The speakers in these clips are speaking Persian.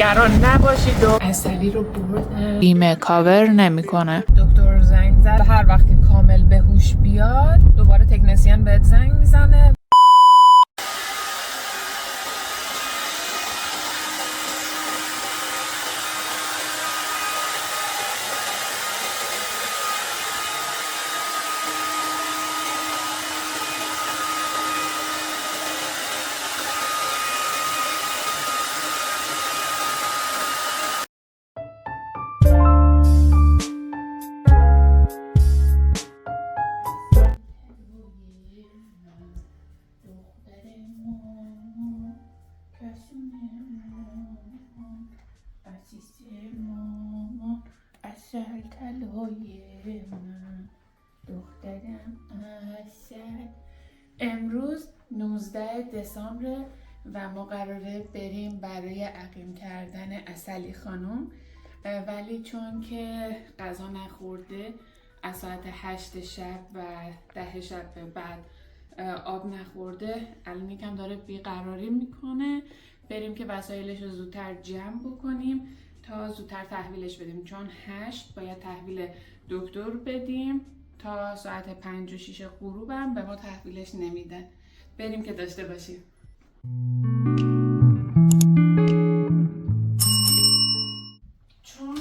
نگران نباشید و عسلی رو بردن بیمه کاور نمیکنه. دکتر زنگ زد هر وقت که کامل به هوش بیاد دوباره تکنسین بهت زنگ میزنه. اصل طلای من دخترم اصل. امروز 19 دسامبر و ما قراره بریم برای عقیم کردن عسلی خانم، ولی چون که غذا نخورده از ساعت 8 شب و 10 شب به بعد آب نخورده، الان یکم داره بیقراری میکنه. بریم که وسایلش رو زودتر جمع بکنیم تا زودتر تحویلش بدیم، چون 8 باید تحویل دکتر بدیم تا ساعت 5 و 6 غروبم به ما تحویلش نمیدن. بریم که داشته باشیم. چون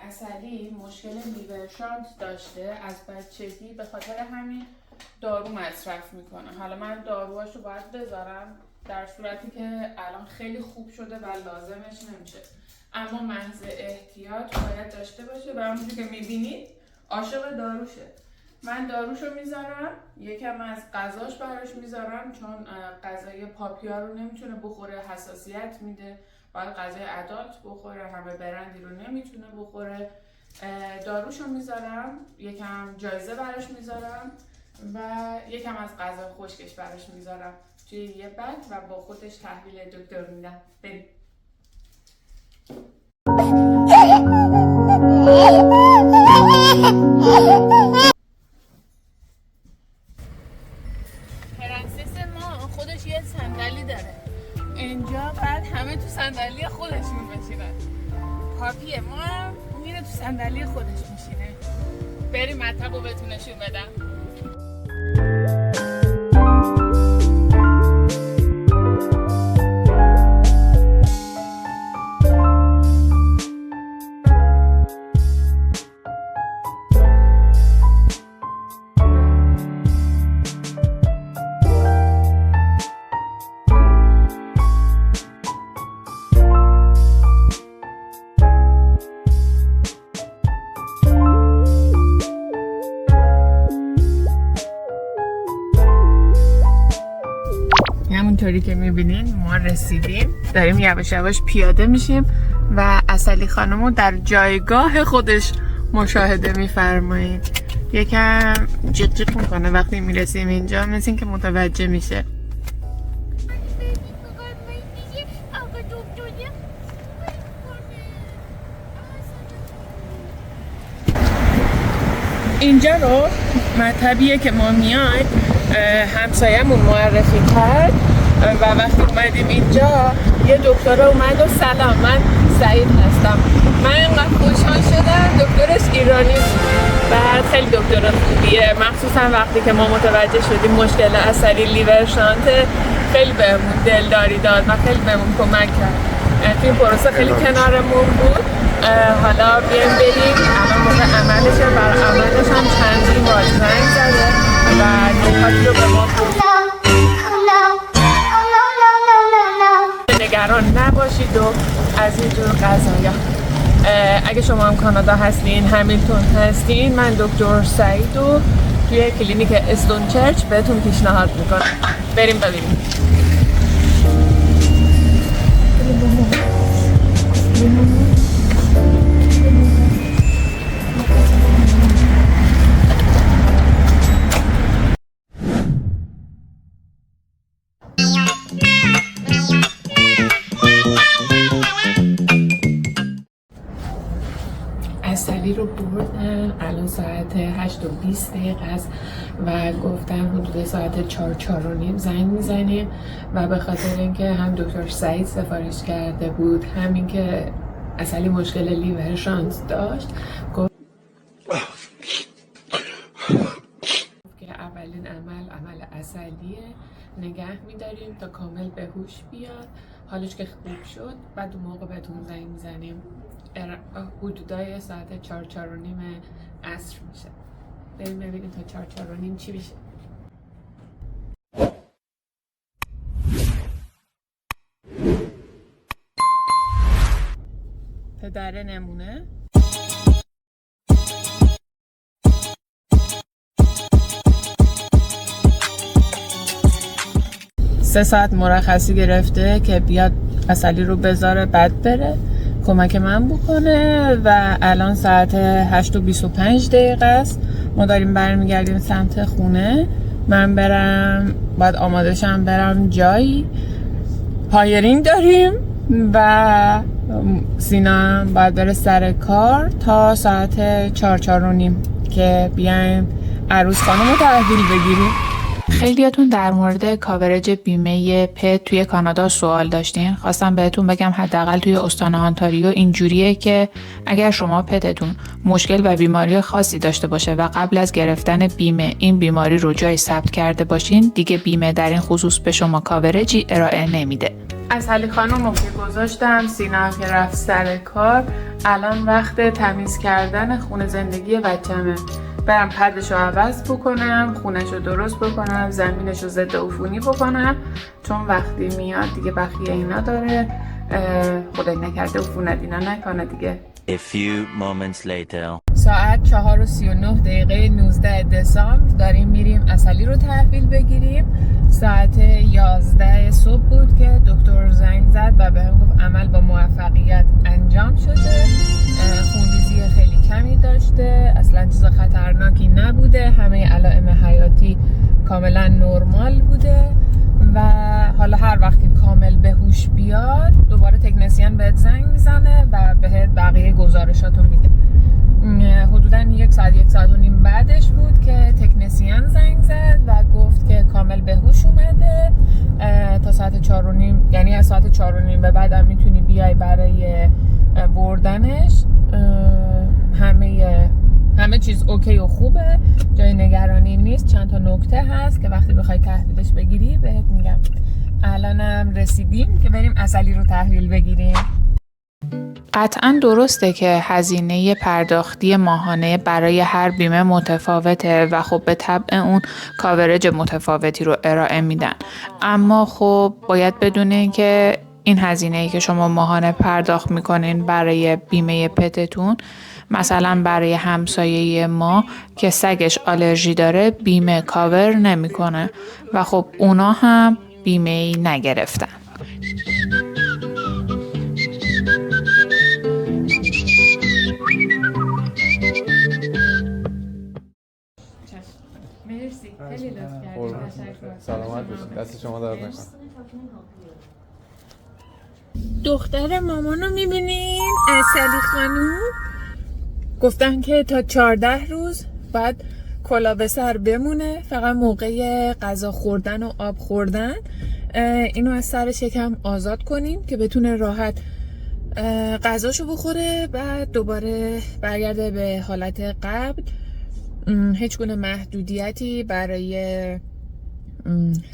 عسلی مشکل لیور شانت داشته از بچگی، به خاطر همین دارو مصرف میکنه. حالا من داروهاشو باید بذارم در صورتی که الان خیلی خوب شده و لازمش نمیشه، اما محض احتیاط باید داشته باشه. و همونجور که میبینید عاشق داروشه. من داروشو میذارم، یکم از غذاش براش میذارم، چون غذای پاپیا رو نمیتونه بخوره، حساسیت میده. باید غذای ادالت بخوره، همه برندی رو نمیتونه بخوره. داروشو میذارم، یکم جایزه براش میذارم و یکم از غذای خشکش براش میذارم توی یه بگ و با خودش تحویل دکتر میدم. بریم. پرنسس ما خودش یه صندلی داره اینجا، بعد همه تو صندلی خودشون میشینن. پاپی ما هم میره تو صندلی خودش میشینه. بریم مطب رو بهتون نشون بدم. همونطوری که میبینین ما رسیدیم، داریم یواش یواش پیاده میشیم و عسلی خانم رو در جایگاه خودش مشاهده میفرمایید. یکم جیغ جیغ میکنه وقتی میرسیم اینجا، مثل این که متوجه میشه. اینجا رو مطبیه که ما میایم همسایه‌مون معرفی کرد و وقتی اومدیم اینجا یه دکتر اومد و سلام، من سعید هستم. من اینقدر خوشحال شدم، دکترش ایرانی بود و خیلی دکتر خوبیه، مخصوصا وقتی که ما متوجه شدیم مشکل عسلی لیور شانته. خیلی بهمون دلداری داد و خیلی بهمون کمک کرد. تو این پروسه خیلی کنارمون بود. حالا بیایم بریم، الان موقع عملشه و عملش هم چندین بار زنگ زده و نکاتی رو به ما بود. نگران نباشید و از اینجور قضایا. اگه شما هم کانادا هستین، همیلتون هستین، من دکتر سعید رو توی کلینیک استون چرچ بهتون پیشنهاد میکنم. بریم ببینیم. عسلی رو بردن دوستان. الان ساعت 8:20 است و گفتن حدود ساعت 4:45 زنگ میزنیم و به خاطر اینکه هم دکتر سعید سفارش کرده بود، همین که اصلی مشکل لیور شانس داشت، گفت که اولین عمل عسلیه، نگه میداریم تا کامل به هوش بیاد. حالش که خوب شد بعد اون موقع بهتون زنگ میزنیم. حدودای ساعت 4:45 عصر میشه. بریم ببینیم تا 4:45 چی میشه. پدر نمونه 3 ساعت مرخصی گرفته که بیاد عسلی رو بذاره بعد بره کمک من بکنه و الان ساعت 8:25 است. ما داریم برمیگردیم سمت خونه. من برم، باید آماده شم برم جایی، هایرینگ داریم و سینا هم باید بره سر کار تا ساعت 4:45 که بیایم عروس خانم رو تحویل بگیریم. خیلیاتون در مورد کاورج بیمه پت توی کانادا سوال داشتین. خواستم بهتون بگم حداقل توی استان آنتاریو اینجوریه که اگر شما پتتون مشکل و بیماری خاصی داشته باشه و قبل از گرفتن بیمه این بیماری رو جای ثبت کرده باشین، دیگه بیمه در این خصوص به شما کاورجی ارائه نمیده. عسلی خانم رو که گذاشتم، سینا که رفت سر کار، الان وقت تمیز کردن خونه زندگی بچه‌مه. برم پدشو عوض بکنم، خونشو درست بکنم، زمینشو ضد عفونی بکنم، چون وقتی میاد دیگه بخیه اینا داره، خدای نکرده عفونت اینا نکنه دیگه. A few moments later. ساعت 4:39 19 دسامبر داریم میریم عسلی رو تحویل بگیریم. ساعت 11 صبح بود که دکتر زنگ زد و بهم گفت عمل با موفقیت انجام شده. خونریزی خیلی کمی داشته، اصلا چیز خطرناکی نبوده، همه علائم حیاتی کاملا نرمال بوده و حالا هر وقت که کامل به هوش بیاد دوباره تکنسین بهت زنگ میزنه و بهت بقیه گزارشاتو میده. حدودا 1 ساعت و نیم بعدش بود که تکنسین زنگ زد و گفت که کامل به هوش اومده تا ساعت 4:30، یعنی از ساعت 4:30 به بعد هم میتونی بیای برای بردنش. همه چیز اوکی و خوبه، جای نگرانی نیست. چند تا نکته هست که وقتی بخوای تحویلش بگیری بهت میگم. الانم رسیدیم که بریم عسلی رو تحویل بگیریم. قطعا درسته که هزینه پرداختی ماهانه برای هر بیمه متفاوته و خب به طبع اون کاورج متفاوتی رو ارائه میدن، اما خب باید بدونین که این هزینه‌ای که شما ماهانه پرداخت میکنین برای بیمه پتتون، مثلا برای همسایه ما که سگش آلرژی داره بیمه کاور نمیکنه و خب اونا هم بیمه‌ای نگرفتن. مرسی، خیلی لطف کردید. تشکر. سلامت باشید. دست شما درد نکنه. دختر مامانو میبینین؟ عسلی خانوم گفتن که تا 14 روز بعد کلا به سر بمونه، فقط موقع غذا خوردن و آب خوردن اینو از سر شکم آزاد کنیم که بتونه راحت غذاشو بخوره، بعد دوباره برگرده به حالت قبل. هیچ گونه محدودیتی برای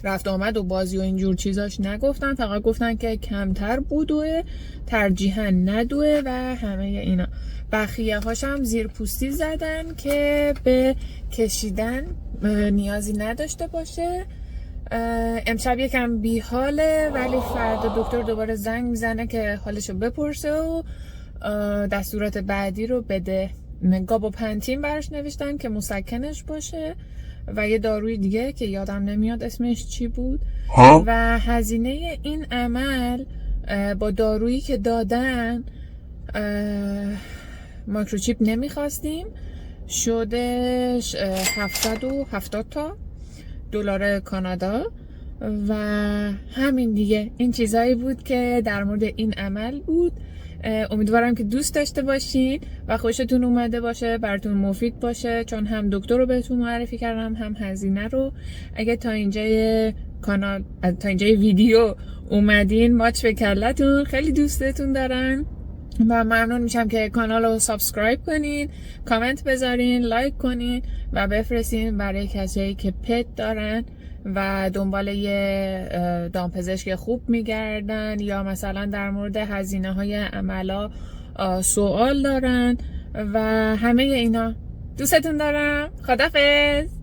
رفت آمد و بازی و اینجور چیزاش نگفتن، فقط گفتن که کمتر بودوه، ترجیحاً ندوه و همه اینا. بخیه هاشم زیر پوستی زدن که به کشیدن نیازی نداشته باشه. امشب یکم بیحاله ولی فردا دکتر دوباره زنگ میزنه که حالشو بپرسه و دستورات بعدی رو بده. گاباپنتین براش نوشتن که مسکنش باشه و یه داروی دیگه که یادم نمیاد اسمش چی بود و هزینه این عمل با دارویی که دادن مایکروچیپ نمیخواستیم، شدش 770 تا دلار کانادا و همین دیگه. این چیزایی بود که در مورد این عمل بود. امیدوارم که دوست داشته باشین و خوشتون اومده باشه، براتون مفید باشه، چون هم دکتر رو بهتون معرفی کردم هم هزینه رو. اگه تا اینجای کانال، تا اینجای ویدیو اومدین، ماچ به کلتون، خیلی دوستتون دارن و ممنون میشم که کانال رو سابسکرایب کنین، کامنت بذارین، لایک کنین و بفرستین برای کسایی که پت دارن و دنبال یه دامپزشک خوب میگردن یا مثلا در مورد هزینه های عملا سوال دارن و همه اینا. دوستتون دارم. خدافظ.